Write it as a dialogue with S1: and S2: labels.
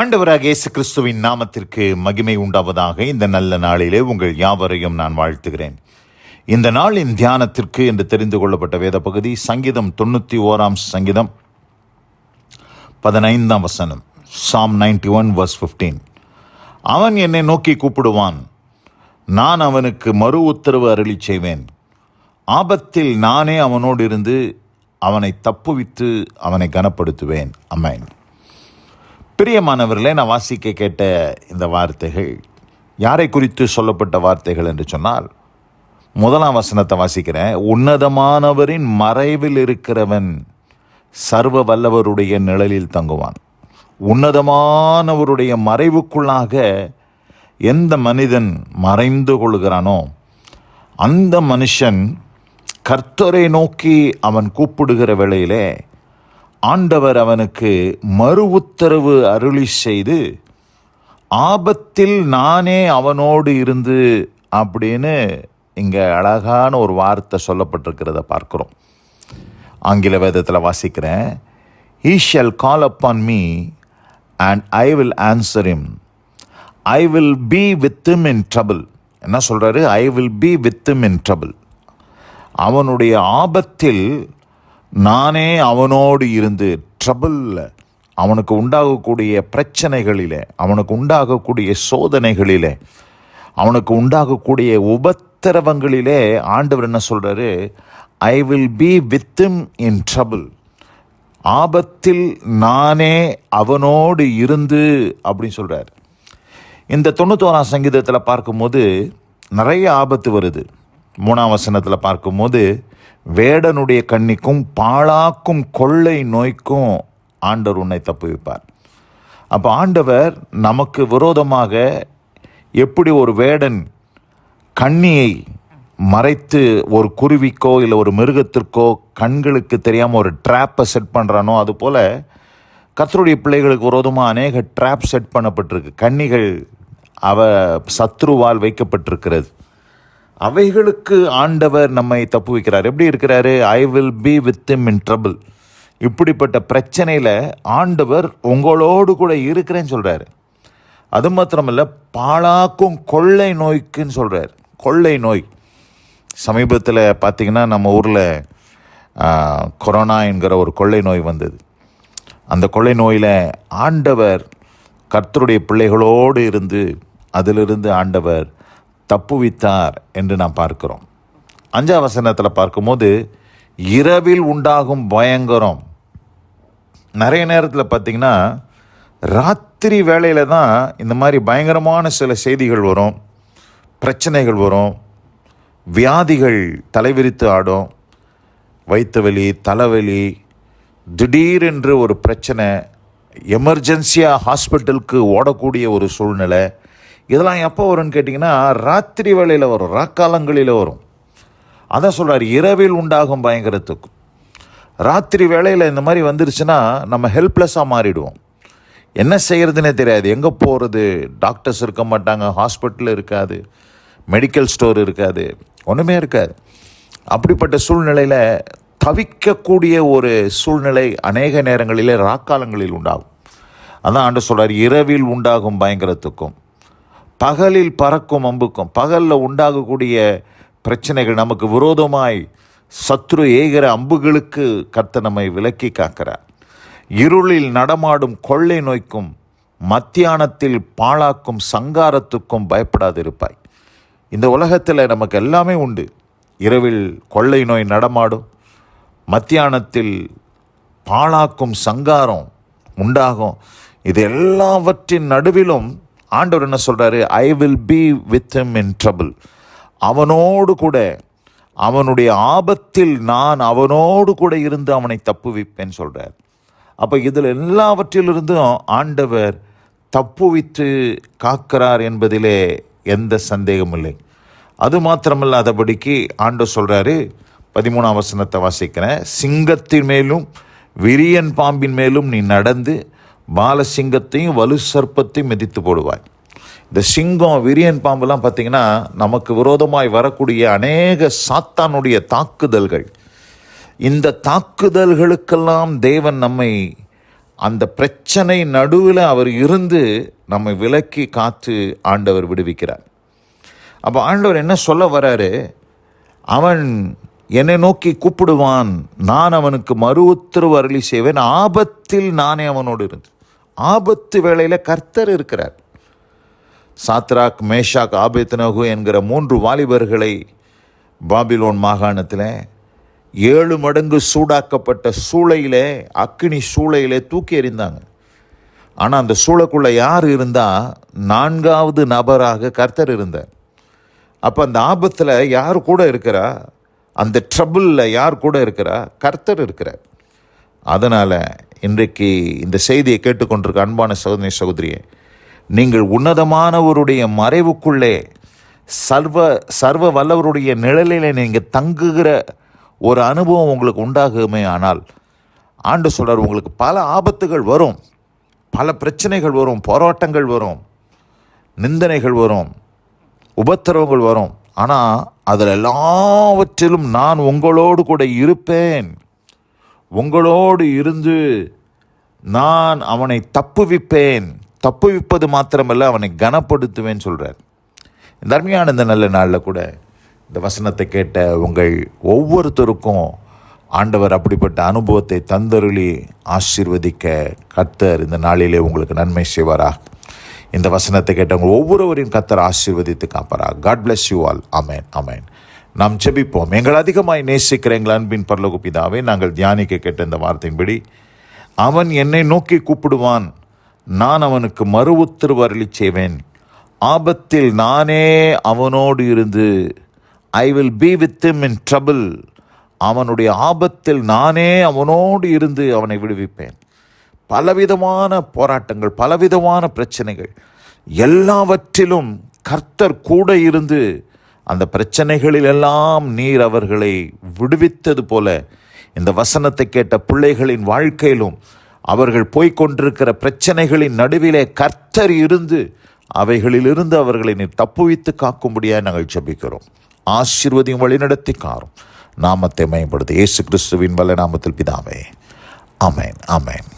S1: ஆண்டவராகிய இயேசு கிறிஸ்துவின் நாமத்திற்கு மகிமை உண்டாவதாக. இந்த நல்ல நாளிலே உங்கள் யாவரையும் நான் வாழ்த்துகிறேன். இந்த நாளின் தியானத்திற்கு என்று தெரிந்து கொள்ளப்பட்ட வேத பகுதி சங்கீதம் 91 சங்கீதம் 15 வசனம். Psalm 91 verse 15. அவன் என்னை நோக்கி கூப்பிடுவான், நான் அவனுக்கு மறு உத்தரவு அருளி செய்வேன். ஆபத்தில் நானே அவனோடு இருந்து அவனை தப்புவித்து அவனை கனப்படுத்துவேன். ஆமென். பிரியமானவர்களே, நான் வாசிக்க கேட்ட இந்த வார்த்தைகள் யாரை குறித்து சொல்லப்பட்ட வார்த்தைகள் என்று சொன்னால், 1 வசனத்தை வாசிக்கிறேன். உன்னதமானவரின் மறைவில் இருக்கிறவன் சர்வ வல்லவருடைய நிழலில் தங்குவான். உன்னதமானவருடைய மறைவுக்குள்ளாக எந்த மனிதன் மறைந்து கொள்கிறானோ அந்த மனுஷன் கர்த்தரை நோக்கி அவன் கூப்பிடுகிற வேளையிலே ஆண்டவர் அவனுக்கு மறு உத்தரவு அருளி செய்து, ஆபத்தில் நானே அவனோடு இருந்து அப்படின்னு இங்கே அழகான ஒரு வார்த்தை சொல்லப்பட்டிருக்கிறத பார்க்குறோம். ஆங்கில வேதத்தில் வாசிக்கிறேன். He shall call upon me and I will answer him. I will be with him in trouble. என்ன சொல்கிறாரு? I will be with him in trouble. அவனுடைய ஆபத்தில் நானே அவனோடு இருந்து, ட்ரபிளில், அவனுக்கு உண்டாகக்கூடிய பிரச்சனைகளிலே, அவனுக்கு உண்டாகக்கூடிய சோதனைகளிலே, அவனுக்கு உண்டாகக்கூடிய உபத்திரவங்களிலே ஆண்டவர் என்ன சொல்கிறாரு? I will be with him in trouble. ஆபத்தில் நானே அவனோடு இருந்து அப்படின்னு சொல்கிறார். இந்த 91 சங்கீதத்தில் பார்க்கும்போது நிறைய ஆபத்து வருது. 3 வசனத்தில் பார்க்கும்போது வேடனுடைய கண்ணிக்கும் பாழாக்கும் கொள்ளை நோய்க்கும் ஆண்டவர் உன்னை தப்புவிப்பார். அப்போ ஆண்டவர் நமக்கு விரோதமாக எப்படி ஒரு வேடன் கண்ணியை மறைத்து ஒரு குருவிக்கோ இல்லை ஒரு மிருகத்திற்கோ கண்களுக்கு தெரியாமல் ஒரு ட்ராப்பை செட் பண்ணுறானோ, அதுபோல் கர்த்தருடைய பிள்ளைகளுக்கு விரோதமாக அநேக ட்ராப் செட் பண்ணப்பட்டிருக்கு. கண்ணிகள் சத்ருவால் வைக்கப்பட்டிருக்கிறது. அவைகளுக்கு ஆண்டவர் நம்மை தப்பு வைக்கிறார். எப்படி இருக்கிறாரு? I will be with him in trouble. இப்படிப்பட்ட பிரச்சனையில் ஆண்டவர் உங்களோடு கூட இருக்கிறேன்னு சொல்கிறாரு. அது மாத்திரமல்ல, பாழாக்கும் கொள்ளை நோய்க்குன்னு சொல்கிறார். கொள்ளை நோய் சமீபத்தில் பார்த்திங்கன்னா நம்ம ஊரில் கொரோனா என்கிற ஒரு கொள்ளை நோய் வந்தது. அந்த கொள்ளை நோயில் ஆண்டவர் கர்த்தருடைய பிள்ளைகளோடு இருந்து அதிலிருந்து ஆண்டவர் தப்புவித்தார் என்று நாம் பார்க்கிறோம். 5 வசனத்தில் பார்க்கும்போது இரவில் உண்டாகும் பயங்கரம். நிறைய நேரத்தில் பார்த்திங்கன்னா ராத்திரி வேளையில் தான் இந்த மாதிரி பயங்கரமான சில செய்திகள் வரும், பிரச்சனைகள் வரும், வியாதிகள் தலைவிரித்து ஆடும், வயிற்று வலி, தலைவலி, திடீரென்று ஒரு பிரச்சனை, எமர்ஜென்சியாக ஹாஸ்பிட்டலுக்கு ஓடக்கூடிய ஒரு சூழ்நிலை. இதெல்லாம் எப்போ வரும்னு கேட்டிங்கன்னா ராத்திரி வேளையில் வரும், ராக்காலங்களில் வரும். அதான் சொல்கிறார், இரவில் உண்டாகும் பயங்கரத்துக்கும். ராத்திரி வேளையில் இந்த மாதிரி வந்துருச்சுன்னா நம்ம ஹெல்ப்லெஸ்ஸாக மாறிடுவோம். என்ன செய்கிறதுனே தெரியாது. எங்கே போகிறது? டாக்டர்ஸ் இருக்க மாட்டாங்க, ஹாஸ்பிட்டல் இருக்காது, மெடிக்கல் ஸ்டோர் இருக்காது, ஒன்றுமே இருக்காது. அப்படிப்பட்ட சூழ்நிலையில் தவிக்கக்கூடிய ஒரு சூழ்நிலை அநேக நேரங்களில் ராக்காலங்களில் உண்டாகும். அதான் ஆண்டு சொல்கிறார், இரவில் உண்டாகும் பயங்கரத்துக்கும் பகலில் பறக்கும் அம்புக்கும். பகலில் உண்டாகக்கூடிய பிரச்சனைகள், நமக்கு விரோதமாய் சத்ரு ஏகிற அம்புகளுக்கு கர்த்தர் நம்மை விலக்கி காக்கிறார். இருளில் நடமாடும் கொள்ளை நோய்க்கும் மத்தியானத்தில் பாழாக்கும் சங்காரத்துக்கும் பயப்படாதிருப்பாய். இந்த உலகத்தில் நமக்கு எல்லாமே உண்டு. இரவில் கொள்ளை நோய் நடமாடும், மத்தியானத்தில் பாழாக்கும் சங்காரம் உண்டாகும். இது எல்லாவற்றின் நடுவிலும் ஆண்டவர் என்ன சொல்கிறாரு? I will be with him in trouble. அவனோடு கூட, அவனுடைய ஆபத்தில் நான் அவனோடு கூட இருந்து அவனை தப்புவிப்பேன்னு சொல்கிறார். அப்போ இதில் எல்லாவற்றிலிருந்தும் ஆண்டவர் தப்புவித்து காக்கிறார் என்பதிலே எந்த சந்தேகமும் இல்லை. அது மாத்திரமல்லாதபடிக்கு ஆண்டவர் சொல்கிறாரு, 13 வசனத்தை வாசிக்கிறேன். சிங்கத்தின் மேலும் விரியன் பாம்பின் மேலும் நீ நடந்து பாலசிங்கத்தையும் வலு சர்ப்பத்தையும் மிதித்து போடுவாய். இந்த சிங்கம், விரியன் பாம்புலாம் பார்த்திங்கன்னா நமக்கு விரோதமாய் வரக்கூடிய அநேக சாத்தானுடைய தாக்குதல்கள். இந்த தாக்குதல்களுக்கெல்லாம் தேவன் நம்மை அந்த பிரச்சனை நடுவில் அவர் இருந்து நம்மை விலக்கி காத்து ஆண்டவர் விடுவிக்கிறார். அப்போ ஆண்டவர் என்ன சொல்ல வராரு? அவன் என்னை நோக்கி கூப்பிடுவான், நான் அவனுக்கு மறு உத்தரவு அருளி செய்வேன், ஆபத்தில் நானே அவனோடு இருந்து. ஆபத்து வேளையில் கர்த்தர் இருக்கிறார். சாத்ராக், மேஷாக், ஆபேத்நேகோ என்கிற 3 வாலிபர்களை பாபிலோன் மாகாணத்தில் 7 மடங்கு சூடாக்கப்பட்ட சூளையிலே, அக்கினி சூளையிலே தூக்கி எறிந்தாங்க. ஆனால் அந்த சூளைக்குள்ளே யார் இருந்தால் 4வது நபராக கர்த்தர் இருந்தார். அப்போ அந்த ஆபத்தில் யார் கூட இருக்கிறா? அந்த ட்ரபிளில் யார் கூட இருக்கிறா? கர்த்தர் இருக்கிறார். அதனால் இன்றைக்கு இந்த செய்தியை கேட்டுக்கொண்டிருக்க அன்பான சகோதரி சகோதரியே, நீங்கள் உன்னதமானவருடைய மறைவுக்குள்ளே சர்வ வல்லவருடைய நிழலில் நீங்கள் தங்குகிற ஒரு அனுபவம் உங்களுக்கு உண்டாகுமே ஆனால், ஆண்டு சொல்றார், உங்களுக்கு பல ஆபத்துகள் வரும், பல பிரச்சனைகள் வரும், போராட்டங்கள் வரும், நிந்தனைகள் வரும், உபத்திரவங்கள் வரும். ஆனால் அதில் எல்லாவற்றிலும் நான் உங்களோடு கூட இருப்பேன், உங்களோடு இருந்து நான் அவனை தப்புவிப்பேன், தப்புவிப்பது மாத்திரமல்ல அவனை கனப்படுத்துவேன் சொல்கிறார். இந்த அருமையான இந்த நல்ல நாளில் கூட இந்த வசனத்தை கேட்ட உங்கள் ஒவ்வொருத்தருக்கும் ஆண்டவர் அப்படிப்பட்ட அனுபவத்தை தந்தருளி ஆசீர்வதிக்க கர்த்தர் இந்த நாளிலே உங்களுக்கு நன்மை செய்வாராக. இந்த வசனத்தை கேட்டவங்க ஒவ்வொருவரையும் கர்த்தர் ஆசீர்வதித்து காப்பாராக. God bless you all. ஆமேன், ஆமேன். நாம் ஜெபிப்போம். எங்கள் அதிகமாய் நேசிக்கிற எங்கள் அன்பின் பரலோக பிதாவே, நாங்கள் தியானிக்க கேட்ட இந்த வார்த்தையின்படி, அவன் என்னை நோக்கி கூப்பிடுவான், நான் அவனுக்கு மறு உத்தரவு அருளி செய்வேன், ஆபத்தில் நானே அவனோடு இருந்து, I will be with him in trouble, அவனுடைய ஆபத்தில் நானே அவனோடு இருந்து அவனை விடுவிப்பேன். பலவிதமான போராட்டங்கள், பலவிதமான பிரச்சனைகள், எல்லாவற்றிலும் கர்த்தர் கூட இருந்து அந்த பிரச்சனைகளில் எல்லாம் நீர் அவர்களை விடுவித்தது போல இந்த வசனத்தை கேட்ட பிள்ளைகளின் வாழ்க்கையிலும் அவர்கள் போய்கொண்டிருக்கிற பிரச்சனைகளின் நடுவிலே கர்த்தர் இருந்து அவைகளிலிருந்து அவர்களை நீர் தப்புவித்து காக்கும்படியாக நாங்கள் ஜெபிக்கிறோம். ஆசீர்வதியும் வழிநடத்தி காரும் நாமத்தை மேம்படுத்த இயேசு கிறிஸ்துவின் வல்ல நாமத்தில் பிதாவே. ஆமேன், ஆமேன்.